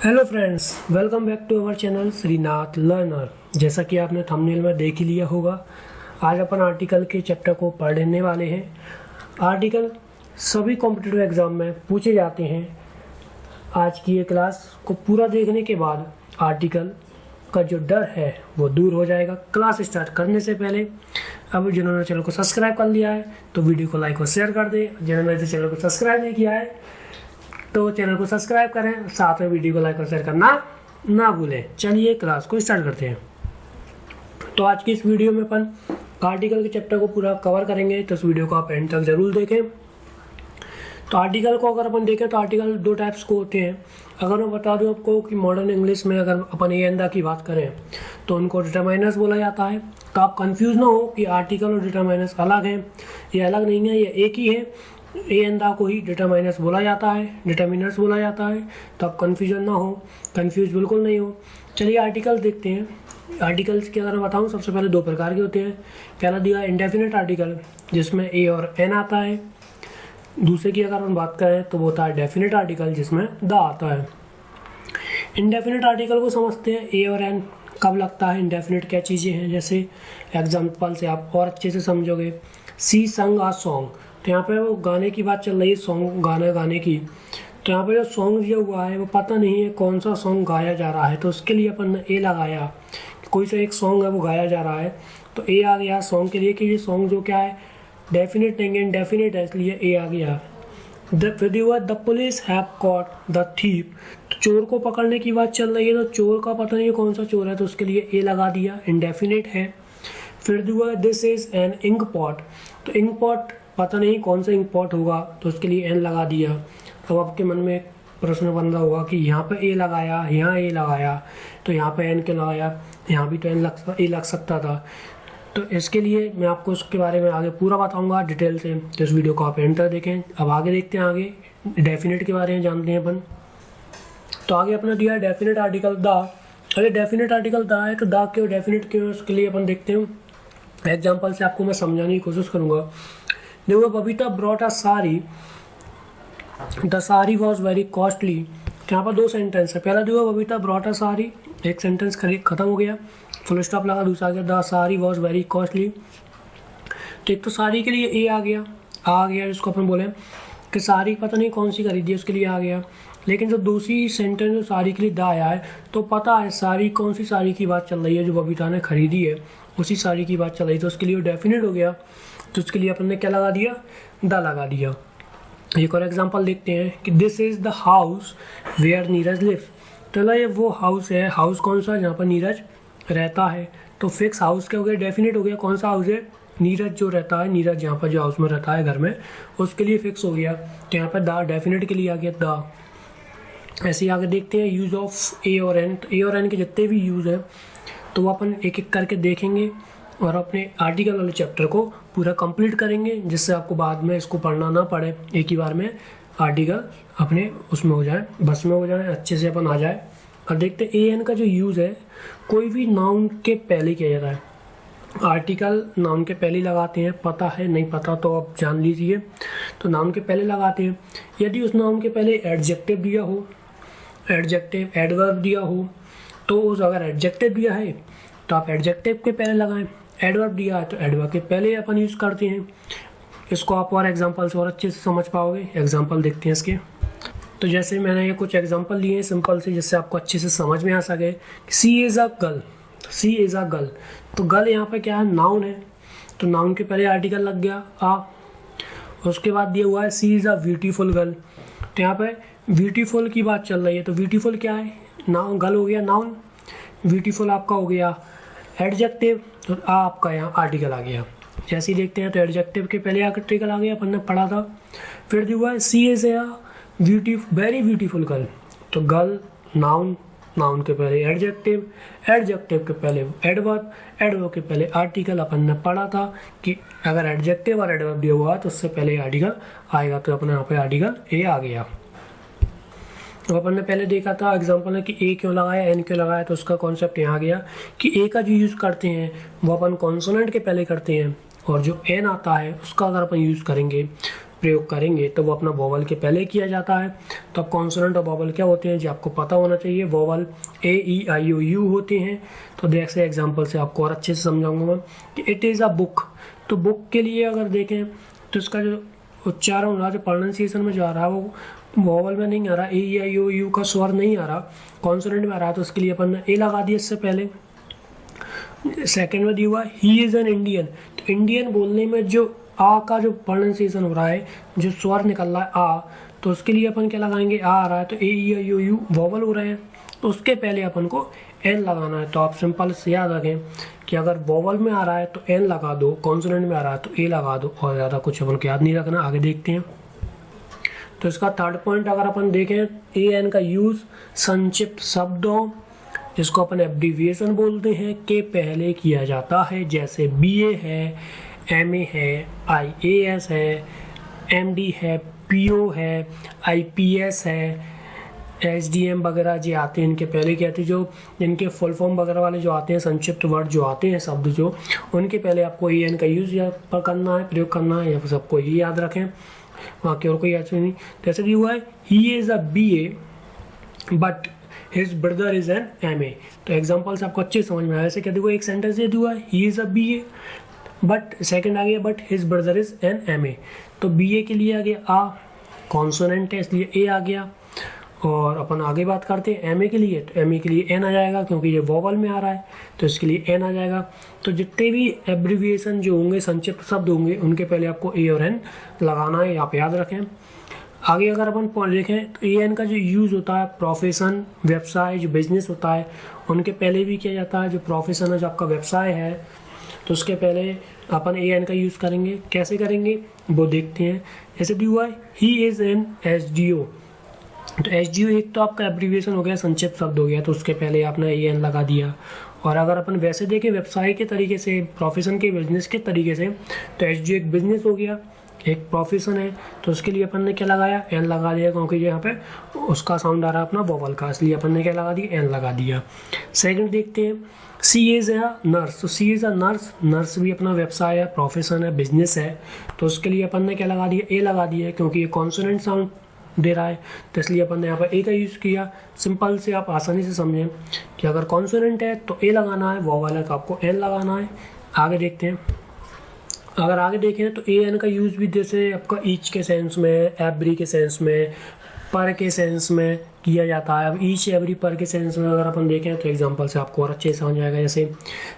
Hello friends, welcome back to our channel Shrinath learner. जैसा कि आपने थंबनेल में देख ही लिया होगा, आज अपन आर्टिकल के चैप्टर को पढ़ने वाले हैं। आर्टिकल सभी कॉम्पिटिटिव एग्जाम में पूछे जाते हैं। आज की ये क्लास को पूरा देखने के बाद आर्टिकल का जो डर है वो दूर हो जाएगा। क्लास स्टार्ट करने से पहले अब जिन्होंने चैनल को सब्सक्राइब कर लिया है तो वीडियो को लाइक और शेयर कर दे। जिन्होंने चैनल को सब्सक्राइब नहीं किया है तो चैनल को सब्सक्राइब करें, साथ में वीडियो को लाइक और शेयर करना ना भूलें। चलिए क्लास को स्टार्ट करते हैं। तो आज की इस वीडियो में अपन आर्टिकल के चैप्टर को पूरा कवर करेंगे, तो इस वीडियो को आप एंड तक जरूर देखें। तो आर्टिकल को अगर अपन देखें तो आर्टिकल दो टाइप्स को होते हैं। अगर मैं बता दूं आपको कि मॉडर्न इंग्लिश में अगर अपन ए एंड द की बात करें तो उनको डिटरमाइनर्स बोला जाता है। तो आप कंफ्यूज ना हो कि आर्टिकल और डिटरमाइनर्स अलग हैं। ये अलग नहीं है, ये एक ही है। ए एंड द को ही डिटरमाइनर्स बोला जाता है, डिटरमिनर्स बोला जाता है। तो आप कन्फ्यूजन ना हो, कन्फ्यूज बिल्कुल नहीं हो। चलिए आर्टिकल देखते हैं। आर्टिकल्स के अगर मैं बताऊं, सबसे पहले दो प्रकार के होते हैं। पहला दिया इंडेफिनिट आर्टिकल जिसमें ए और एन आता है। दूसरे की अगर हम बात करें तो वो होता है डेफिनिट आर्टिकल जिसमें द आता है। इंडेफिनिट आर्टिकल को समझते हैं। ए और एन कब लगता है, इंडेफिनिट क्या चीज़ें हैं, जैसे एग्जाम्पल से आप और अच्छे से समझोगे। सी संग आ सॉन्ग, तो यहाँ पे वो गाने की बात चल रही है, सॉन्ग गाना गाने की। तो यहाँ पे जो सॉन्ग दिया हुआ है वो पता नहीं है कौन सा सॉन्ग गाया जा रहा है, तो उसके लिए अपन ने ए लगाया। कोई सा एक सॉन्ग है वो गाया जा रहा है तो ए आ गया सॉन्ग के लिए, कि ये सॉन्ग जो क्या है डेफिनेट नहीं है, इनडेफिनेट है, इसलिए ए आ गया। The police have caught the thief, तो चोर को पकड़ने की बात चल रही है, तो चोर का पता नहीं है कौन सा चोर है, तो उसके लिए ए लगा दिया, इनडेफिनेट है। फिर this is an ink pot, तो इंक पॉट पता नहीं कौन सा इंक पॉट होगा, तो उसके लिए एन लगा दिया। अब आपके मन में एक प्रश्न बन रहा होगा कि यहाँ पे ए लगाया, यहाँ ए लगाया, तो यहाँ पे एन क्यों लगाया, यहाँ भी तो ए लग सकता था। तो इसके लिए मैं आपको उसके बारे में आगे पूरा बताऊंगा डिटेल से, तो इस वीडियो को आप एंड तक देखें। अब आगे देखते हैं, आगे डेफिनेट के बारे में जानते हैं अपन। तो आगे अपना दिया डेफिनेट आर्टिकल द। अगर डेफिनेट आर्टिकल द है तो द क्यों, डेफिनेट क्यों, उसके लिए अपन देखते हैं। एग्जाम्पल से आपको मैं समझाने की कोशिश करूँगा। देखो, Babita brought a sari, the sari was very costly. यहाँ पर दो सेंटेंस है। पहला देखो बबीता ब्रॉट अ साड़ी, एक सेंटेंस खत्म हो गया, फुल स्टॉप लगा। दूसरा गया the sari was very costly. तो एक तो साड़ी के लिए ए आ गया जिसको अपन बोले कि साड़ी पता नहीं कौन सी खरीदी है, उसके लिए आ गया। लेकिन जो दूसरी सेंटेंस जो साड़ी के लिए द आया है, तो पता है साड़ी कौन सी साड़ी की बात चल रही है, जो बबीता ने खरीदी है उसी साड़ी की बात चल रही है, तो उसके लिए डेफिनेट हो गया। तो उसके लिए अपन ने क्या लगा दिया, द लगा दिया। एक और एग्जांपल देखते हैं कि this is the house where Neeraj lives, तो ये वो हाउस है, हाउस कौन सा, जहाँ पर नीरज रहता है। तो फिक्स हाउस क्या हो गया, डेफिनेट हो गया। कौन सा हाउस है, नीरज जो रहता है, नीरज जहाँ पर जो हाउस में रहता है घर में, उसके लिए फिक्स हो गया। तो यहाँ पर द डेफिनेट के लिए आ गया द। ऐसे ही आगे देखते हैं यूज ऑफ ए और एन। तो ए और एन के जितने भी यूज है तो वो अपन एक एक करके देखेंगे और अपने आर्टिकल वाले चैप्टर को पूरा कंप्लीट करेंगे, जिससे आपको बाद में इसको पढ़ना ना पड़े, एक ही बार में आर्टिकल अपने उसमें हो जाए, बस में हो जाए, अच्छे से अपन आ जाए। और देखते ए एन का जो यूज़ है, कोई भी नाउन के पहले किया जाता है। आर्टिकल नाउन के पहले लगाते हैं, पता है नहीं पता तो आप जान लीजिए। तो नाउन के पहले लगाते हैं। यदि उस नाउन के पहले एडजेक्टिव दिया हो, एडजेक्टिव एडवर्ब दिया हो, तो उस अगर एडजेक्टिव दिया है तो आप एडजेक्टिव के पहले लगाएं, एडवर्ब दिया है तो एडवर्ब के पहले अपन यूज़ करते हैं। इसको आप और एग्जांपल से और अच्छे से समझ पाओगे। एग्जांपल देखते हैं इसके। तो जैसे मैंने ये कुछ एग्जांपल लिए हैं सिंपल से, जिससे आपको अच्छे से समझ में आ सके। She is a girl, she is a girl, तो गर्ल यहाँ पे क्या है, नाउन है, तो नाउन के पहले आर्टिकल लग गया आ। उसके बाद दिया हुआ है she is a beautiful girl, तो यहाँ पे ब्यूटीफुल की बात चल रही है, तो ब्यूटीफुल क्या है, नाउन, गर्ल हो गया नाउन, ब्यूटीफुल आपका हो गया एडजेक्टिव, तो आ आपका यहाँ आर्टिकल आ गया। जैसे ही देखते हैं तो एडजेक्टिव के पहले आर्टिकल आ गया, अपन ने पढ़ा था। फिर दिया हुआ है she is a very beautiful girl, तो गर्ल नाउन, नाउन के पहले एडजेक्टिव, एडजेक्टिव के पहले एडवर्ब, एडवर्ब के पहले आर्टिकल। अपन ने पढ़ा था कि अगर एडजेक्टिव और एडवर्ब दिया हुआ तो उससे पहले आर्टिकल आएगा, तो अपने यहाँ पे आर्टिकल ए आ गया। तो अपन ने पहले देखा था एग्जांपल में कि ए क्यों लगाया, एन क्यों लगाया, तो उसका कॉन्सेप्ट यहाँ गया कि ए का जो यूज़ करते हैं वो अपन कॉन्सोनेंट के पहले करते हैं, और जो एन आता है उसका अगर अपन यूज़ करेंगे प्रयोग करेंगे तो वो अपना वोवल के पहले किया जाता है। तो अब कॉन्सोनेंट और वोवल क्या होते हैं जी आपको पता होना चाहिए। Vowel A E I O you होते हैं। तो जैसे एग्जांपल से आपको और अच्छे से समझाऊंगा मैं कि इट इज़ अ बुक। तो बुक के लिए अगर देखें तो इसका जो उच्चारण हो रहा है, जो प्रोनाउंसिएशन में जो आ रहा है वो वोवल में नहीं आ रहा, ए ई आई ओ यू का स्वर नहीं आ रहा, कॉन्सोनेंट में आ रहा है। तो उसके लिए अपन ने ए लगा दिया इससे पहले। सेकेंड में दिया हुआ ही इज़ एन इंडियन। तो इंडियन बोलने में जो आ का जो प्रोनाउंसिएशन हो रहा है, जो स्वर निकल रहा है आ, तो उसके लिए अपन क्या लगाएंगे, आ रहा है तो ए ई आई ओ यू वोवल हो रहे हैं, तो उसके पहले अपन को एन लगाना है। तो आप सिंपल से याद रखें कि अगर वोवल में आ रहा है तो एन लगा दो, कॉन्सोनेंट में आ रहा है तो ए लगा दो, और ज़्यादा कुछ अपन को याद नहीं रखना। आगे देखते हैं। तो इसका थर्ड पॉइंट अगर अपन देखें, ए एन का यूज़ संक्षिप्त शब्दों, जिसको अपन एब्रीविएशन बोलते हैं, के पहले किया जाता है। जैसे BA है, MA है, IAS है, MD है, PO है, IPS है, SDM वगैरह जो आते हैं इनके पहले क्या आते हैं, जो इनके फुल फॉर्म वगैरह वाले जो आते हैं, संक्षिप्त वर्ड जो आते हैं, शब्द जो, उनके पहले आपको EN का यूज़ करना है, प्रयोग करना है, या फिर सबको ये याद रखें, वहाँ की और कोई याद नहीं। जैसे भी हुआ है he is a BA but his brother is an MA। तो एग्जाम्पल से आपको अच्छे समझ में आया। ऐसे क्या देखो, एक सेंटेंस दे दिया है he is a BA but second आ गया but his brother is an MA। तो BA के लिए आ गया आ, कॉन्सोनेंट है इसलिए ए आ गया। और अपन आगे बात करते हैं MA के लिए। तो MA के लिए एन आ जाएगा क्योंकि ये वोवल में आ रहा है, तो इसके लिए एन आ जाएगा। तो जितने भी एब्रीविएशन जो होंगे, संक्षिप्त शब्द होंगे, उनके पहले आपको ए और एन लगाना है, आप याद रखें। आगे अगर अपन देखें तो EN का जो यूज़ होता है, प्रोफेशन, व्यवसाय, जो बिजनेस होता है, उनके पहले भी किया जाता है। जो प्रोफेशन है, जो आपका व्यवसाय है, तो उसके पहले अपन EN का यूज़ करेंगे। कैसे करेंगे वो देखते हैं। जैसे दी हुआ है ही इज़ एन SDO। तो SDO एक तो आपका एब्रीविएशन हो गया, संक्षिप्त शब्द हो गया, तो उसके पहले आपने EN लगा दिया। और अगर अपन वैसे देखें व्यवसाय के तरीके से, प्रोफेशन के, बिजनेस के तरीके से, तो SDO एक बिजनेस हो गया, एक प्रोफेशन है, तो उसके लिए अपन ने क्या लगाया, एन लगा दिया, क्योंकि यहाँ पे उसका साउंड आ रहा है अपना वोवल का, इसलिए अपन ने क्या लगा दिया, एन लगा दिया। सेकंड देखते हैं, सी इज़ अ नर्स। तो सी इज़ अ नर्स, नर्स भी अपना व्यवसाय है, प्रोफेशन है, बिजनेस है, तो उसके लिए अपन ने क्या लगा दिया, ए लगा दिया, क्योंकि ये कॉन्सोनेंट साउंड दे रहा है, तो इसलिए अपन ने यहाँ पर ए का यूज़ किया। सिंपल से आप आसानी से समझें कि अगर कॉन्सोनेंट है तो ए लगाना है, वोवल है तो आपको एन लगाना है। आगे देखते हैं। अगर आगे देखें तो EN का यूज़ भी जैसे आपका ईच के सेंस में, एवरी के सेंस में, पर के सेंस में किया जाता है। अब ईच, एवरी, पर के सेंस में अगर अपन देखें तो एग्जांपल से आपको और अच्छे से समझ आएगा। जैसे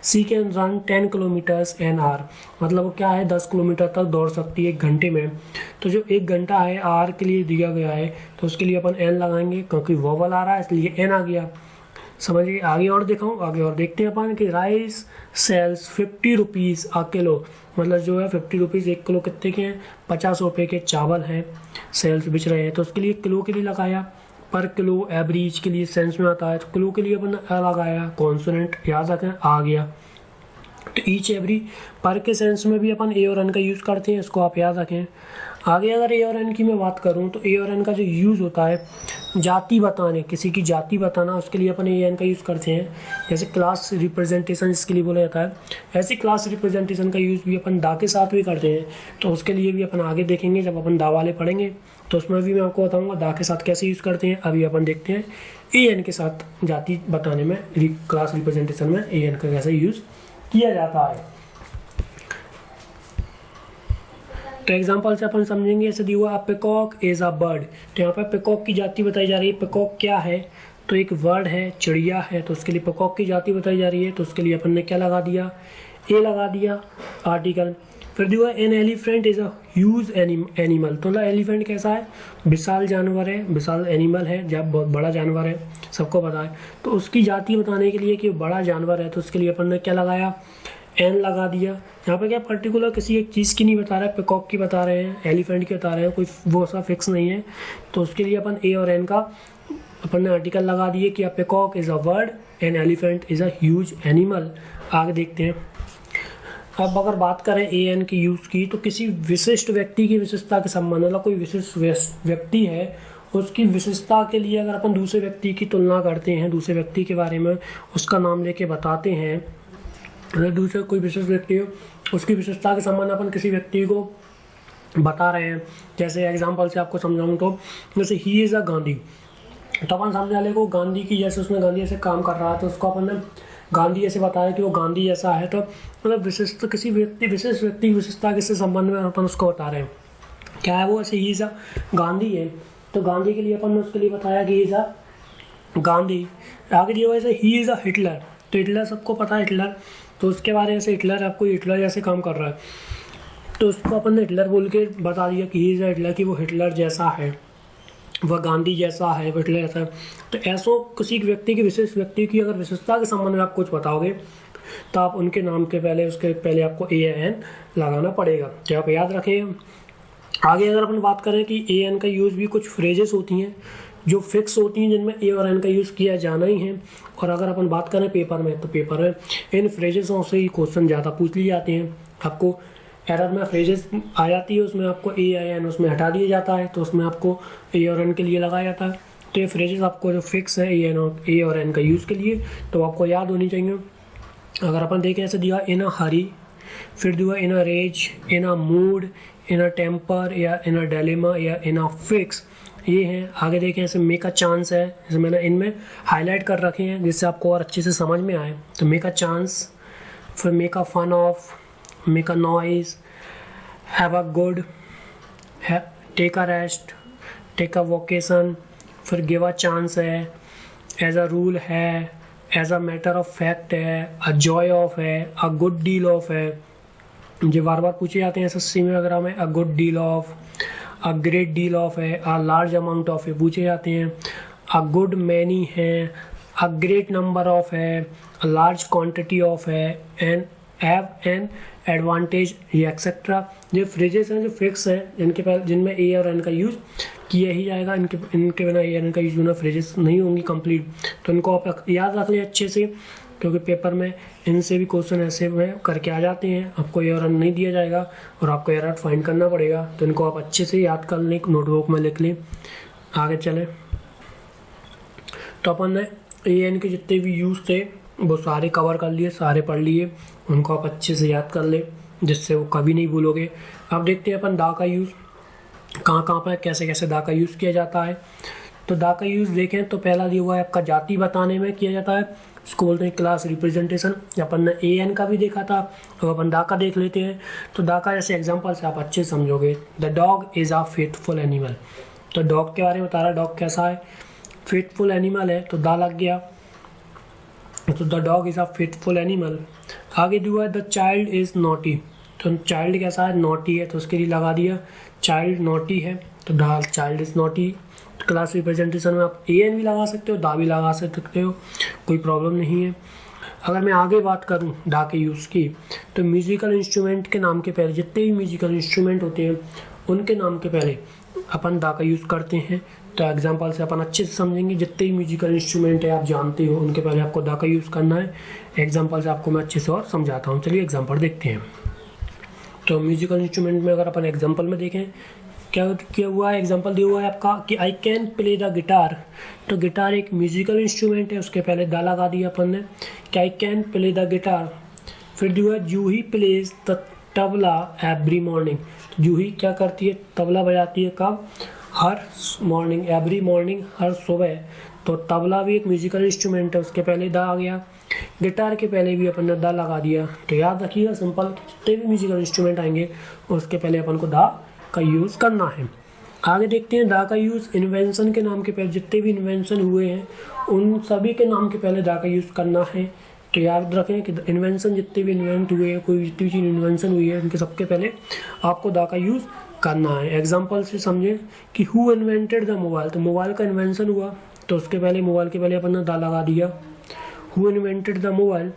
she can run 10 kilometres an hour, मतलब वो क्या है, 10 किलोमीटर तक दौड़ सकती है 1 घंटे में। तो जो 1 घंटा है आर के लिए दिया गया है, तो उसके लिए अपन एन लगाएंगे, क्योंकि वोवल आ रहा है इसलिए एन आ गया। समझिए। आगे और दिखाऊँ, आगे और देखते हैं अपन कि rice sells 50 rupees a kilo, मतलब जो है 50 रुपीज़ 1 किलो कितने के हैं, 50 रुपये के चावल हैं, सेल्स बिच रहे हैं, तो उसके लिए किलो के लिए लगाया। पर किलो एवरेज के लिए सेंस में आता है, तो किलो के लिए अपन लगाया, कॉन्सोनेंट याद रखें आ गया। तो ईच, एवरी, पर के सेंस में भी अपन ए और एन का यूज़ करते हैं, इसको आप याद रखें। आगे अगर ए और एन की मैं बात करूं तो ए और एन का जो यूज़ होता है, जाति बताने, किसी की जाति बताना, उसके लिए अपन ए एन का यूज़ करते हैं। जैसे क्लास रिप्रेजेंटेशन इसके लिए बोला जाता है, ऐसे क्लास रिप्रेजेंटेशन का यूज़ भी अपन दा के साथ भी करते हैं, तो उसके लिए भी अपन आगे देखेंगे जब अपन दा वाले पढ़ेंगे, तो उसमें भी मैं आपको बताऊँगा दा के साथ कैसे यूज़ करते हैं। अभी अपन देखते हैं ए एन के साथ जाति बताने में, क्लास रिप्रेजेंटेशन में ए एन का कैसे यूज़ किया जाता है। तो एग्जाम्पल से अपन समझेंगे। ऐसे दिया हुआ पिकॉक इज अ बर्ड, तो यहाँ पर पिकॉक की जाति बताई जा रही है। पिकॉक क्या है, तो एक वर्ड है, चिड़िया है, तो उसके लिए पिकॉक की जाति बताई जा रही है, तो उसके लिए अपन ने क्या लगा दिया, ए लगा दिया, आर्टिकल। फिर दिया an elephant is a huge animal, तो एलिफेंट कैसा है, विशाल जानवर है, विशाल एनिमल है, जब बहुत बड़ा जानवर है, सबको पता है। तो उसकी जाति बताने के लिए कि बड़ा जानवर है, तो उसके लिए अपन ने क्या लगाया, एन लगा दिया। यहाँ पे क्या पर्टिकुलर किसी एक चीज़ की नहीं बता रहा है, पिकॉक की बता रहे हैं, एलिफेंट की बता रहे हैं, कोई वो सा फिक्स नहीं है, तो उसके लिए अपन ए और एन का अपन ने आर्टिकल लगा दिए कि peacock is a word and elephant is a huge animal. आगे देखते हैं। अब अगर बात करें ए एन के यूज़ की, तो किसी विशिष्ट व्यक्ति की विशेषता के संबंध, मतलब कोई विशिष्ट व्यक्ति है, उसकी विशेषता के लिए अगर अपन दूसरे व्यक्ति की तुलना करते हैं, दूसरे व्यक्ति के बारे में उसका नाम लेके बताते हैं, अगर दूसरा कोई विशेष व्यक्ति हो, उसकी विशेषता के संबंध अपन किसी व्यक्ति को बता रहे हैं। जैसे एग्जांपल से आपको समझाऊं तो जैसे ही इज़ अ गांधी, तो अपन सामने वाले को गांधी की, जैसे उसने गांधी जैसे काम कर रहा है तो उसको अपन ने गांधी जैसे बताया कि वो गांधी जैसा है, तो मतलब विशिष्ट किसी विशेष व्यक्ति विशेषता किससे संबंध में अपन उसको बता रहे हैं। क्या है वो, ऐसे ही इज़ अ गांधी है तो गांधी के लिए अपन ने उसके लिए बताया कि इज़ अ गांधी। आगे दिया हुआ ऐसे ही इज़ अ हिटलर, तो हिटलर सबको पता है हिटलर, तो उसके बारे में ऐसे हिटलर आपको हिटलर जैसे काम कर रहा है तो उसको अपन ने हिटलर बोल के बता दिया कि ही इज़ अ हिटलर, कि वो हिटलर जैसा है, वह गांधी जैसा है, वो हिटलर जैसा है। तो ऐसो किसी व्यक्ति की विशेष व्यक्ति की अगर विशेषता के संबंध में आप कुछ बताओगे तो आप उनके नाम के पहले उसके पहले आपको ए एन लगाना पड़ेगा, तो आप याद रखें। आगे अगर अपन बात करें कि ए एन का यूज़ भी कुछ फ्रेजेस होती हैं जो फिक्स होती हैं जिनमें ए और एन का यूज़ किया जाना ही है, और अगर अपन बात करें पेपर में तो पेपर में इन फ्रेजेसों से ही क्वेश्चन ज़्यादा पूछ लिए जाते हैं। आपको एरर में फ्रेजेस आ जाती है, उसमें आपको ए आई एन उसमें हटा दिया जाता है, तो उसमें आपको ए और एन के लिए लगाया जाता है। तो ये फ्रेजेस आपको जो फिक्स है ए और एन का यूज़ के लिए तो आपको याद होनी चाहिए। अगर अपन देखें ऐसे दिया इन अ हरी, फिर दिया इन a rage, in a mood, in a temper, या इन अ डिलेमा, या इन अ फिक्स, ये हैं। आगे देखें ऐसे मेक अ चांस है, जैसे मैंने इनमें हाईलाइट कर रखे हैं जिससे आपको और अच्छे से समझ में आए। तो मेक अ चांस, फिर make a fun of, make a noise, have a good, take a rest, take a vocation, फिर गिव अ चांस है, एज अ रूल है, as a matter of fact है, अ जॉय ऑफ है, a good deal of है, जो बार बार पूछे जाते हैं एसएससी में वगैरह में। A good deal of, a great deal of है, अ लार्ज अमाउंट ऑफ है पूछे जाते हैं, अ गुड मैनी है, अ ग्रेट नंबर ऑफ है, अ लार्ज क्वांटिटी ऑफ है, एंड हैव एन एडवांटेज, ये एक्सेट्रा। ये फ्रेजेस हैं जो फिक्स हैं जिनमें ए और एन का यूज़ किया ही जाएगा, इनके बिना ए और एन का यूज़ बिना फ्रेजेस नहीं होंगी कंप्लीट, तो इनको आप याद रख लें अच्छे से, क्योंकि पेपर में इनसे भी क्वेश्चन ऐसे में करके आ जाते हैं। आपको एरर नहीं दिया जाएगा और आपको एरर फाइंड करना पड़ेगा, तो इनको आप अच्छे से याद कर लें, नोटबुक में लिख लें। आगे चले तो अपन ने ए एन के जितने भी यूज़ थे वो सारे कवर कर लिए, सारे पढ़ लिए, उनको आप अच्छे से याद कर लें जिससे वो कभी नहीं भूलोगे। अब देखते हैं अपन दा का यूज़ कहाँ कहाँ पर कैसे कैसे दा का यूज़ किया जाता है। तो दा का यूज़ देखें तो पहला दिया हुआ है आपका जाति बताने में किया जाता है, इसको बोलते हैं क्लास रिप्रेजेंटेशन। अपन ने ए एन का भी देखा था, अब अपन दा का देख लेते हैं। तो दा का जैसे एग्जांपल से आप अच्छे समझोगे, the dog is a faithful animal, तो डॉग के बारे में बता रहा है, डॉग कैसा है, फेथफुल एनिमल है, तो दा लग गया। तो the dog is a faithful animal. आगे दिया है द चाइल्ड इज़ नॉटी, तो चाइल्ड कैसा है, नॉटी है, तो उसके लिए लगा दिया चाइल्ड नॉटी है, तो the child is naughty. Class representation में आप ए एन भी लगा सकते हो, दा भी लगा सकते हो, कोई प्रॉब्लम नहीं है। अगर मैं आगे बात करूं दा के यूज़ की, तो म्यूज़िकल इंस्ट्रूमेंट के नाम के पहले जितने भी म्यूज़िकल इंस्ट्रूमेंट होते हैं उनके नाम के पहले अपन दा का यूज़ करते हैं। तो एग्जांपल से अपन अच्छे से समझेंगे, जितने भी म्यूज़िकल इंस्ट्रूमेंट है आप जानते हो उनके पहले आपको दा का यूज़ करना है। एग्जांपल से आपको मैं अच्छे से और समझाता हूँ, चलिए एग्जांपल देखते हैं। तो म्यूज़िकल इंस्ट्रूमेंट में अगर अपन एग्जांपल में देखें क्या हुआ है, एग्जांपल दिया हुआ है आपका कि I can play the guitar, तो गिटार एक म्यूजिकल इंस्ट्रूमेंट है, उसके पहले दा लगा दिया अपन ने कि I can play the guitar. फिर दिया है Juhi plays the tabla every morning, तो जूही क्या करती है, तबला बजाती है, कब, हर मॉर्निंग, एवरी मॉर्निंग, हर सुबह। तो तबला भी एक म्यूजिकल इंस्ट्रूमेंट है, उसके पहले दा आ गया। गिटार के पहले भी अपन ने दा लगा दिया, तो याद रखिएगा सिंपल, जितने भी म्यूजिकल इंस्ट्रूमेंट आएंगे उसके पहले अपन को दा का यूज़ करना है। आगे देखते हैं दा का यूज़ इन्वेंशन के नाम के पहले, जितने भी इन्वेंशन हुए हैं उन सभी के नाम के पहले दा का यूज़ करना है। तो याद रखें कि इन्वेंशन जितने भी इन्वेंट हुए हैं, कोई जितनी चीज़ इन्वेंशन हुई है उनके सबके पहले आपको दा का यूज़ करना है। एग्जाम्पल से समझें कि हु इन्वेंटेड द मोबाइल, तो मोबाइल का इन्वेंशन हुआ तो उसके पहले मोबाइल के पहले अपन ने दा लगा दिया। Who invented the mobile,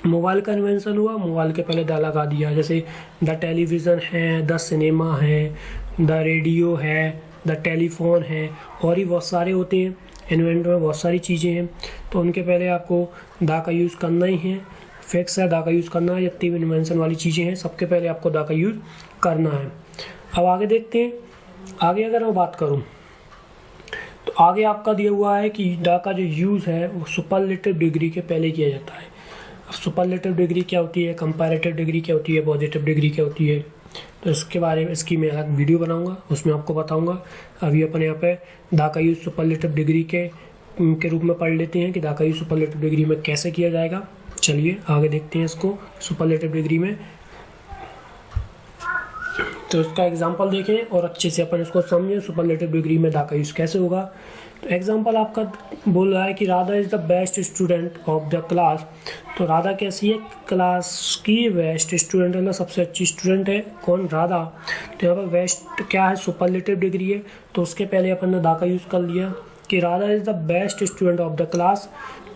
mobile का इन्वेंशन हुआ, मोबाइल के पहले दा लगा दिया। जैसे द टेलीविज़न है, द सिनेमा है, द रेडियो है, द टेलीफोन है, और ही बहुत सारे होते हैं इन्वेंट में, बहुत सारी चीज़ें हैं, तो उनके पहले आपको दा का यूज़ करना ही है। फिक्स है, दा का यूज़ करना है, जितनी भी इन्वेंशन वाली चीज़ें हैं सबके पहले आपको दा का यूज़ करना है। अब आगे देखते हैं, आगे अगर मैं बात करूँ तो आगे आपका दिया हुआ है कि दा का जो यूज़ है वो सुपरलेटिव डिग्री के पहले किया जाता है। अब सुपरलेटिव डिग्री क्या होती है, कंपैरेटिव डिग्री क्या होती है, पॉजिटिव डिग्री क्या होती है, तो इसके बारे में इसकी मैं अलग वीडियो बनाऊंगा, उसमें आपको बताऊंगा। अभी अपन यहाँ पे द का यूज सुपरलेटिव डिग्री के रूप में पढ़ लेते हैं कि द का यूज सुपरलेटिव डिग्री में कैसे किया जाएगा। चलिए आगे देखते हैं इसको सुपरलेटिव डिग्री में। तो इसका एग्जांपल देखें और अच्छे से अपन इसको समझें सुपरलेटिव डिग्री में द का यूज कैसे होगा। तो एग्जांपल आपका बोल रहा है कि Radha is the best student of the class. तो राधा कैसी है? क्लास की बेस्ट स्टूडेंट है, सबसे अच्छी स्टूडेंट है। कौन? राधा। तो यहाँ पर बेस्ट क्या है? सुपरलेटिव डिग्री है। तो उसके पहले अपन ने द का यूज़ कर लिया कि Radha is the best student of the class.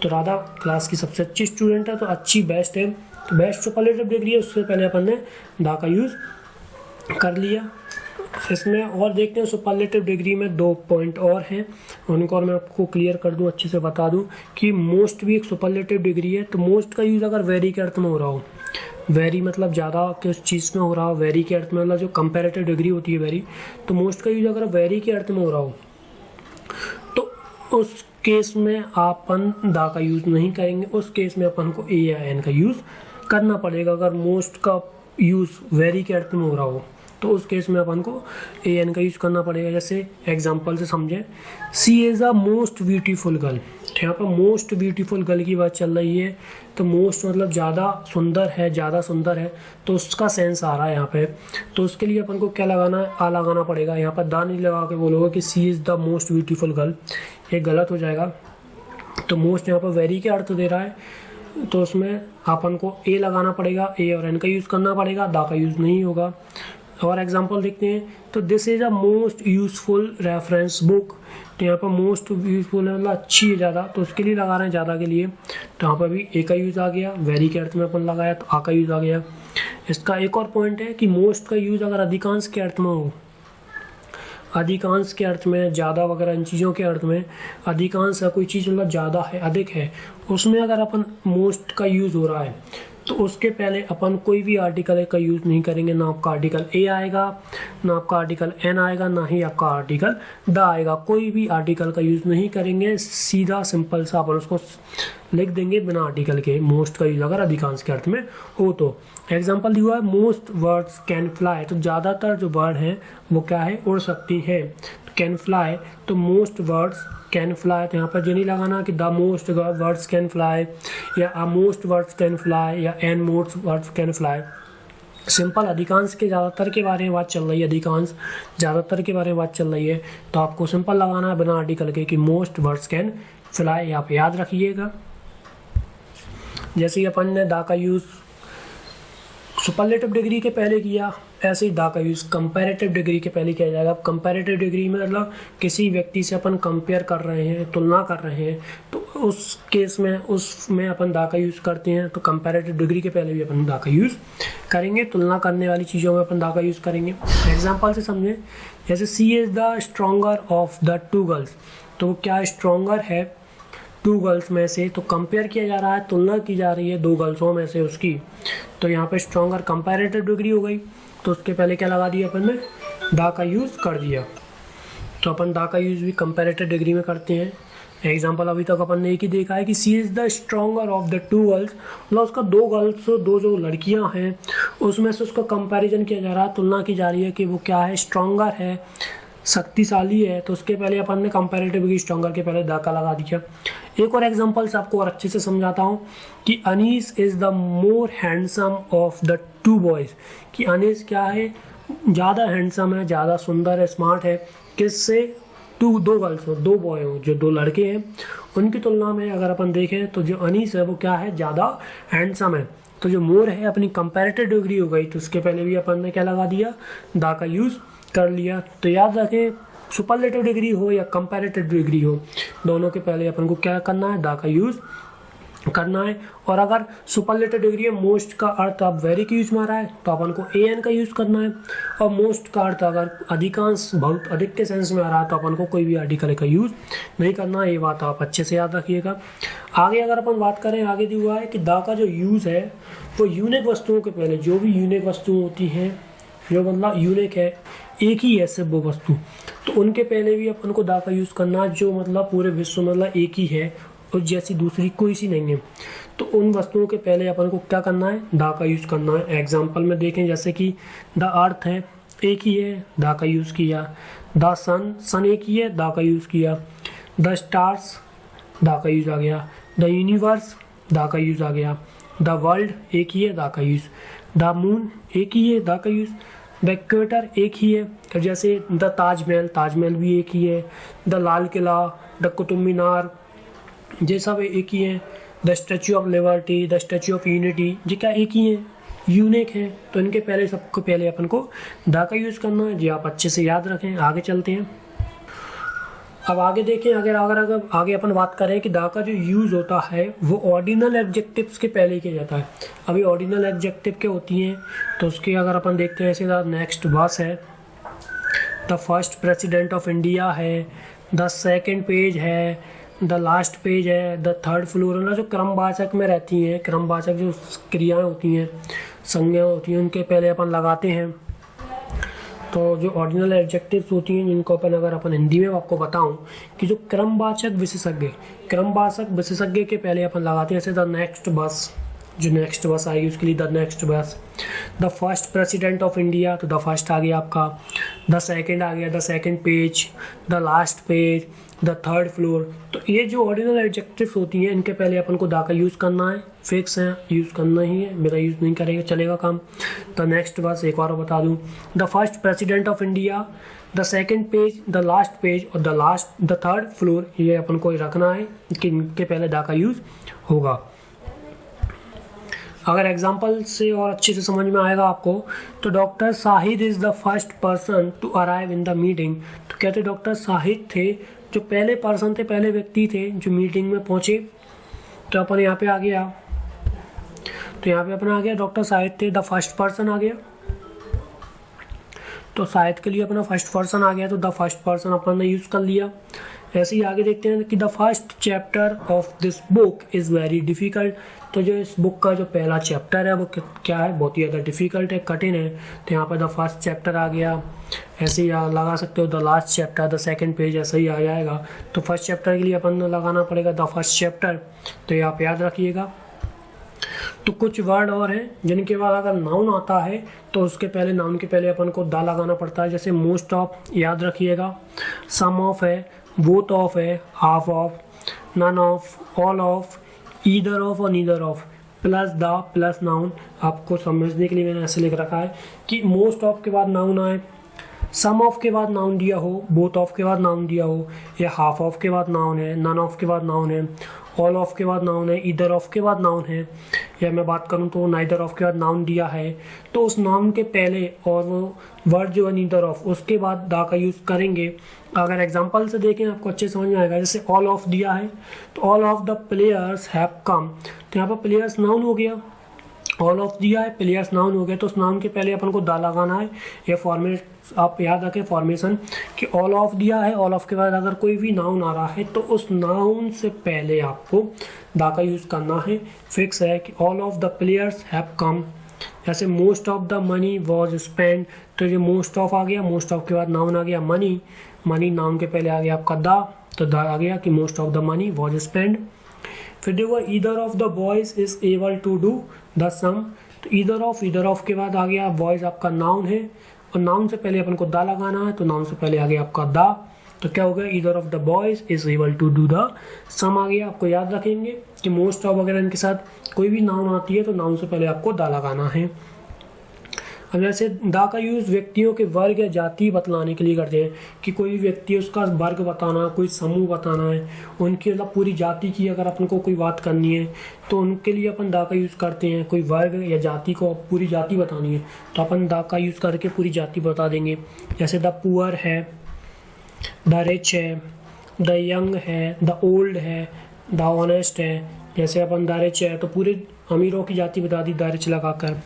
तो राधा क्लास की सबसे अच्छी स्टूडेंट है, तो अच्छी बेस्ट है, तो बेस्ट सुपरलेटिव डिग्री है। उससे पहले अपन ने द का यूज़ कर लिया। इसमें और देखते हैं सुपरलेटिव डिग्री में 2 पॉइंट और हैं, उनको और मैं आपको क्लियर कर दूं, अच्छे से बता दूं कि मोस्ट भी एक सुपरलेटिव डिग्री है। तो मोस्ट का यूज़ अगर वेरी के अर्थ में हो रहा हो, वेरी मतलब ज़्यादा किस चीज़ में हो रहा हो, वेरी के अर्थ में मतलब जो कंपैरेटिव डिग्री होती है वेरी, तो मोस्ट का यूज़ अगर वेरी के अर्थ में हो रहा हो तो उस केस में अपन द का यूज़ नहीं करेंगे। उस केस में अपन को ए या एन का यूज़ करना पड़ेगा। अगर मोस्ट का यूज़ वेरी के अर्थ में हो रहा हो तो उस केस में अपन को ए एन का यूज़ करना पड़ेगा। जैसे एग्जांपल से समझें, she is a most beautiful girl. तो यहाँ पर मोस्ट ब्यूटीफुल गर्ल की बात चल रही है, तो मोस्ट मतलब ज़्यादा सुंदर है, ज़्यादा सुंदर है, तो उसका सेंस आ रहा है यहाँ पे। तो उसके लिए अपन को क्या लगाना है? आ लगाना पड़ेगा। यहाँ पर दा नहीं लगा के बोलोगे कि she is the most beautiful girl, ये गलत हो जाएगा। तो मोस्ट यहाँ पर वेरी के अर्थ दे रहा है, तो उसमें अपन को ए लगाना पड़ेगा, ए और एन का यूज़ करना पड़ेगा, दा का यूज़ नहीं होगा। और एग्जांपल देखते हैं, तो this is a most useful reference book. तो यहाँ पर मोस्ट यूज़फुल है मतलब अच्छी है ज़्यादा, तो उसके लिए लगा रहे हैं ज़्यादा के लिए। तो यहाँ पर भी ए का यूज़ आ गया, वेरी के अर्थ में अपन लगाया तो आ का यूज़ आ गया। इसका एक और पॉइंट है कि मोस्ट का यूज़ अगर अधिकांश के अर्थ में हो, अधिकांश के अर्थ में, ज़्यादा वगैरह इन चीज़ों के अर्थ में, अधिकांश है कोई चीज़ मतलब ज़्यादा है, अधिक है, उसमें अगर अपन मोस्ट का यूज़ हो रहा है तो उसके पहले अपन कोई भी आर्टिकल का यूज़ नहीं करेंगे। ना आपका आर्टिकल ए आएगा, ना आपका आर्टिकल एन आएगा, ना ही आपका आर्टिकल द आएगा। कोई भी आर्टिकल का यूज़ नहीं करेंगे, सीधा सिंपल सा अपन उसको लिख देंगे बिना आर्टिकल के। मोस्ट का यूज़ अगर अधिकांश के अर्थ में हो तो एग्जाम्पल दिया है मोस्ट बर्ड्स कैन फ्लाई। तो ज़्यादातर जो बर्ड हैं वो क्या है? उड़ सकती है। कैन फ्लाई, तो मोस्ट बर्ड्स कैन फ्लाई। तो यहाँ पर ये नहीं लगाना कि the most birds can fly या a most birds can fly या an most birds can fly. Simple अधिकांश के ज़्यादातर के बारे में बात चल रही है, अधिकांश ज़्यादातर के बारे में बात चल रही है, तो आपको सिंपल लगाना है बिना आर्टिकल के कि मोस्ट बर्ड्स कैन फ्लाई। आप याद रखिएगा। जैसे ही अपन ने द का यूज़ सुपरलेटिव डिग्री के पहले किया, ऐसे ही द का यूज़ कंपैरेटिव डिग्री के पहले किया जाएगा। अब कंपैरेटिव डिग्री में मतलब किसी व्यक्ति से अपन कंपेयर कर रहे हैं, तुलना कर रहे हैं, तो उस केस में उसमें अपन द का यूज़ करते हैं। तो कंपैरेटिव डिग्री के पहले भी अपन द का यूज़ करेंगे। तुलना करने वाली चीज़ों में अपन द का यूज़ करेंगे। एग्जाम्पल से समझें, जैसे she is the stronger of the 2 girls. तो वो क्या स्ट्रॉन्गर है 2 गर्ल्स में से? तो कंपेयर किया जा रहा है, तुलना की जा रही है 2 गर्ल्सों में से उसकी। तो यहाँ पे स्ट्रॉन्गर कंपैरेटिव डिग्री हो गई, तो उसके पहले क्या लगा दिया अपन ने? द का यूज़ कर दिया। तो अपन द का यूज़ भी कंपैरेटिव डिग्री में करते हैं। एग्जाम्पल अभी तक अपन ने एक ही देखा है कि she is the stronger of the 2 girls, मतलब उसका 2 गर्ल्स, 2 जो लड़कियां हैं उसमें से उसका कंपैरिजन किया जा रहा है, तुलना की जा रही है कि वो क्या है? स्ट्रॉन्गर है, शक्तिशाली है। तो उसके पहले अपन ने कंपैरेटिव की स्ट्रॉन्गर के पहले द का लगा दिया। एक और एग्जांपल से आपको और अच्छे से समझाता हूँ कि Anees is the more handsome of the 2 boys. कि अनीस क्या है? ज़्यादा हैंडसम है, ज़्यादा सुंदर है, स्मार्ट है, किससे? 2 गर्ल्स हो, 2 बॉय हो, जो 2 लड़के हैं उनकी तुलना में अगर अपन देखें तो जो अनीस है वो क्या है? ज़्यादा हैंडसम है। तो जो मोर है अपनी कंपैरेटिव डिग्री हो गई, तो उसके पहले भी अपन ने क्या लगा दिया? द का यूज़ कर लिया। तो याद रखें, सुपरलेटिव डिग्री हो या कंपैरेटिव डिग्री हो, दोनों के पहले अपन को क्या करना है? द का यूज़ करना है। और अगर सुपरलेटिव डिग्री है, मोस्ट का अर्थ आप वेरी का यूज में आ रहा है तो अपन को ए एन का यूज़ करना है। और मोस्ट का अर्थ अगर अधिकांश, बहुत अधिक के सेंस में आ रहा है तो अपन को कोई भी आर्टिकल का यूज़ नहीं करना है। ये बात आप अच्छे से याद रखिएगा। आगे अगर अपन बात करें, आगे दिया हुआ है कि द का जो यूज़ है वो यूनिक वस्तुओं के पहले, जो भी यूनिक वस्तुएं होती हैं, जो मतलब यूनिक है, एक ही है सिर्फ वो वस्तु, तो उनके पहले भी अपन को द का यूज़ करना है। जो मतलब पूरे विश्व में मतलब एक ही है, उस जैसी दूसरी कोई सी नहीं है। तो उन वस्तुओं के पहले अपन को क्या करना है, द का यूज़ करना है। एग्जाम्पल में देखें जैसे कि द अर्थ है, एक ही है, द का यूज़ किया। द सन, सन एक ही है, द का यूज़ किया। द स्टार्स, द का यूज़ आ गया। द यूनिवर्स, द का यूज़ आ गया। द वर्ल्ड एक ही है, द का यूज़। द मून एक ही है, द का यूज़। द इक्वेटर एक ही है। और जैसे द ताजमहल, ताजमहल भी एक ही है। द लाल किला, द कुतुब मीनार, ये सब एक ही है। The Statue of Liberty, the Statue of Unity, ये क्या एक ही है, यूनिक है। तो इनके पहले, सबको पहले अपन को द का यूज़ करना है। जी आप अच्छे से याद रखें। आगे चलते हैं। अब आगे देखें, अगर आगे अपन बात करें कि द का जो यूज़ होता है वो ऑर्डिनल एडजेक्टिव्स के पहले किया जाता है। अभी ऑर्डिनल एडजेक्टिव क्या होती हैं, तो उसके अगर अपन देखते हैं, ऐसे द नेक्स्ट बस है, the first president of India है, द सेकेंड पेज है, द लास्ट पेज है, द थर्ड फ्लोर है ना। जो क्रमवाचक में रहती हैं, क्रमवाचक जो क्रियाएं होती हैं, संज्ञा होती हैं, उनके पहले अपन लगाते हैं। तो जो ऑर्डिनल एडजेक्टिव्स होती हैं, जिनको अगर अपन हिंदी में आपको बताऊं कि जो क्रमवाचक विशेषज्ञ के पहले अपन लगाते हैं, जैसे द नेक्स्ट बस, जो नेक्स्ट बस आएगी उसके लिए द नेक्स्ट बस। The first president of India, तो द फर्स्ट आ गया आपका। द सेकंड आ गया, the second page. The last page, the third floor. तो ये जो ऑर्डिनल एडजेक्टिव्स होती हैं, इनके पहले अपन को द का यूज़ करना है। फिक्स है, यूज़ करना ही है, मेरा यूज़ नहीं करेगा चलेगा काम। द नेक्स्ट बस एक और बता दूँ, the first president of India, the second page, the last page और द थर्ड फ्लोर, ये अपन को रखना है कि इनके पहले द का यूज़ होगा। अगर एग्जाम्पल से और अच्छे से समझ में आएगा आपको, तो doctor Shahid is the first person to arrive in the meeting. तो कहते डॉक्टर शाहिद थे, जो पहले पर्सन थे, पहले व्यक्ति थे जो मीटिंग में पहुंचे। तो अपन यहाँ पे आ गया, तो यहाँ पे अपना आ गया डॉक्टर शाहिद थे, द फर्स्ट पर्सन आ गया। तो शाहिद के लिए अपना फर्स्ट पर्सन आ गया, तो द फर्स्ट पर्सन अपन ने यूज़ कर लिया। ऐसे ही आगे देखते हैं कि the first chapter of this book is very difficult. तो जो इस बुक का जो पहला चैप्टर है वो क्या है, बहुत ही ज़्यादा डिफ़िकल्ट है, कठिन है। तो यहाँ पर द फर्स्ट चैप्टर आ गया। ऐसे ही लगा सकते हो the last chapter, the second page, ऐसा ही आ जाएगा। तो फर्स्ट चैप्टर के लिए अपन लगाना पड़ेगा द फर्स्ट चैप्टर। तो ये आप याद रखिएगा। तो कुछ वर्ड और हैं जिनके बाद अगर नाउन आता है तो उसके पहले, नाउन के पहले अपन को द लगाना पड़ता है। जैसे मोस्ट ऑफ, याद रखिएगा। सम ऑफ है, बोथ ऑफ है, half of, none of, all of, either of और neither of, plus the plus noun. आपको समझने के लिए मैंने ऐसे लिख रखा है कि मोस्ट ऑफ के बाद नाउन आए, सम ऑफ के बाद नाउन दिया हो, बोथ ऑफ के बाद नाउन दिया हो, या हाफ ऑफ के बाद नाउन है, नन ऑफ के बाद नाउन है, ऑल ऑफ के बाद नाउन है, ईदर ऑफ के बाद नाउन है, या मैं बात करूं तो नाइदर ऑफ के बाद नाउन दिया है। तो उस नाउन के पहले और वो वर्ड जो है नीदर ऑफ, उसके बाद द का यूज़ करेंगे। अगर एग्जांपल से देखें आपको अच्छे समझ में आएगा। जैसे ऑल ऑफ दिया है, तो all of the players have कम, तो यहाँ पर प्लेयर्स नाउन हो गया। ऑल ऑफ दिया है, प्लेयर्स नाउन हो गए, तो उस नाउन के पहले अपन को द लगाना है। ये फॉर्मेट आप याद रखें, फॉर्मेशन कि ऑल ऑफ दिया है, ऑल ऑफ के बाद अगर कोई भी नाउन आ रहा है तो उस नाउन से पहले आपको द का यूज़ करना है। फिक्स है कि all of the players have come. जैसे most of the money was spend, तो ये मोस्ट ऑफ आ गया, मोस्ट ऑफ के बाद नाउन आ गया मनी, मनी नाउन के पहले आ गया आपका द, तो द आ गया कि most of the money was spend. फिर देखो either of the boys is able to do the sum, तो ईदर ऑफ के बाद आ गया बॉयज, आपका नाउन है और नाउन से पहले अपन को द लगाना है, तो नाउन से पहले आ गया आपका द, तो क्या हो गया, either of the boys is able to do the sum आ गया। आपको याद रखेंगे कि मोस्ट ऑफ वगैरह इनके साथ कोई भी नाउन आती है तो नाउन से पहले आपको द लगाना है। अब जैसे द का यूज़ व्यक्तियों के वर्ग या जाति बतलाने के लिए करते हैं कि कोई व्यक्ति, उसका वर्ग बताना, कोई समूह बताना है, उनकी मतलब पूरी जाति की अगर अपन को कोई बात करनी है तो उनके लिए अपन द का यूज़ करते हैं। कोई वर्ग या जाति को पूरी जाति बतानी है तो अपन द का यूज़ करके पूरी जाति बता देंगे। जैसे द पुअर है, द रिच है, द यंग है, द ओल्ड है, द ऑनेस्ट है। जैसे अपन द रिच है तो पूरे अमीरों की जाति बता दी द रिच लगाकर।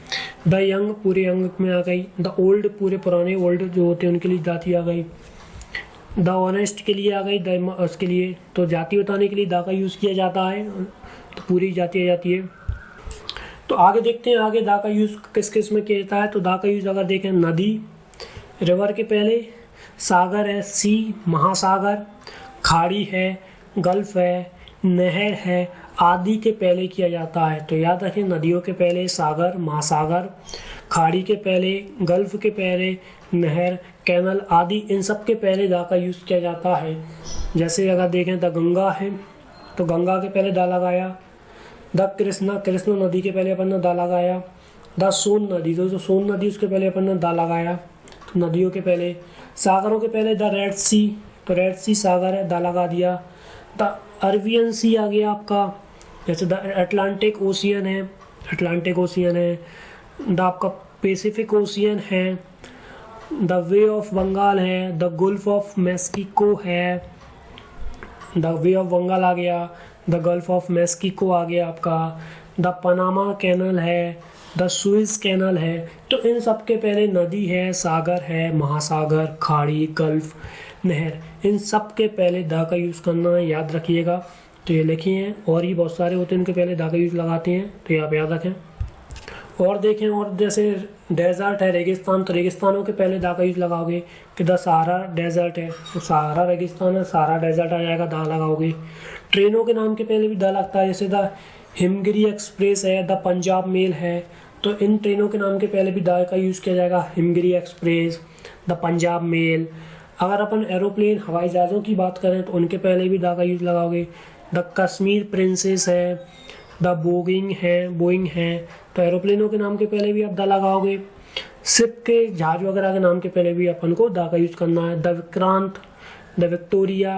द यंग पूरे यंग में आ गई, द ओल्ड पूरे पुराने ओल्ड जो होते हैं उनके लिए जाति आ गई, द ऑनेस्ट के लिए आ गई, द उसके लिए। तो जाति बताने के लिए द का यूज़ किया जाता है, तो पूरी जाति आ जाती है। तो आगे देखते हैं आगे द का यूज़ किस किस में किया जाता है। तो द का यूज़ अगर देखें, नदी, रिवर के पहले, सागर है सी, महासागर, खाड़ी है, गल्फ है, नहर है आदि के पहले किया जाता है। तो याद रखें, नदियों के पहले सागर, महासागर, खाड़ी के पहले, गल्फ के पहले नहर, कैनल आदि, इन सब के पहले दा का यूज़ किया जाता है। जैसे अगर देखें द गंगा है तो गंगा के पहले दा लगाया। द कृष्णा, कृष्णा नदी के पहले अपन ने दा लगाया। द सोन नदी, तो जो सोन नदी उसके पहले अपन ने दा लगाया। तो नदियों के पहले, सागरों के पहले द रेड सी, तो रेड सी सागर है, दा लगा दिया। द अरबियन सी आ गया आपका, जैसे द अटलांटिक ओशियन है, अटलांटिक ओशियन है। द आपका पैसिफिक ओशियन है। द वे ऑफ बंगाल है। द गल्फ ऑफ मैक्सिको है, द वे ऑफ बंगाल आ गया। द गल्फ ऑफ मैक्सिको आ गया आपका। द पनामा कैनल है, द सुइज कैनल है। तो इन सब के पहले नदी है, सागर है, महासागर, खाड़ी, गल्फ, नहर, इन सब के पहले द का यूज़ करना है, याद रखिएगा। तो ये लिखिए, और ये बहुत सारे होते हैं, इनके पहले द का यूज़ लगाते हैं, तो ये आप याद रखें। और देखें, और जैसे डेजर्ट है, रेगिस्तान, तो रेगिस्तानों के पहले दा का यूज़ लगाओगे कि द सहारा डेजर्ट है, तो सहारा रेगिस्तान है, सहारा डेजर्ट आ जाएगा, दा लगाओगे। ट्रेनों के नाम के पहले भी दा लगता है, जैसे द हिमगिरी एक्सप्रेस है, द पंजाब मेल है, तो इन ट्रेनों के नाम के पहले भी दा का यूज़ किया जाएगा, Himgiri express, the Punjab mail. अगर अपन एरोप्लेन, हवाई जहाज़ों की बात करें तो उनके पहले भी दा का यूज़ लगाओगे। द कश्मीर प्रिंसेस है, द बोइंग है, तो एरोप्लेनों के नाम के पहले भी आप द लगाओगे। शिप के, जहाज वगैरह के नाम के पहले भी अपन को द का यूज़ करना है। The Vikrant, the Victoria,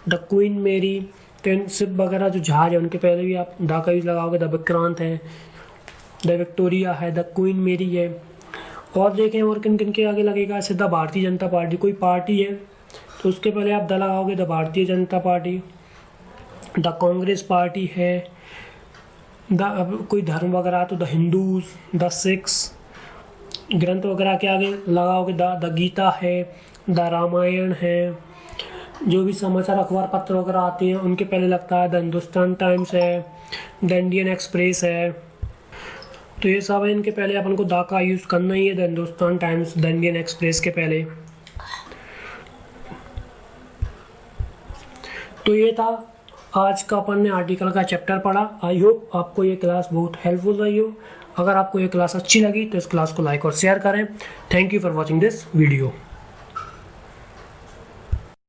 the queen मेरी, तो इन शिप वगैरह जो जहाज है उनके पहले भी आप द का यूज़ लगाओगे। द विक्रांत है, द विक्टोरिया है, द क्वीन मेरी है। और देखें, और किन किन के आगे लगेगा, ऐसे द भारतीय जनता पार्टी, कोई पार्टी है तो उसके पहले आप द लगाओगे, the Bharatiya Janata party. The Congress party है। द कोई धर्म वगैरह तो द हिंदूज, द सिख्स। ग्रंथ वगैरह के आगे लगाओगे द गीता है, द रामायण है। जो भी समाचार अखबार पत्र वगैरह आते हैं उनके पहले लगता है द हिंदुस्तान टाइम्स है, द इंडियन एक्सप्रेस है। तो ये सब है, इनके पहले अपन को द का यूज़ करना ही है, the Hindustan times, the Indian express के पहले। तो ये था आज का अपन ने आर्टिकल का चैप्टर पढ़ा। आई होप आपको ये क्लास बहुत हेल्पफुल रही हो। अगर आपको ये क्लास अच्छी लगी तो इस क्लास को लाइक और शेयर करें। Thank you for watching this video.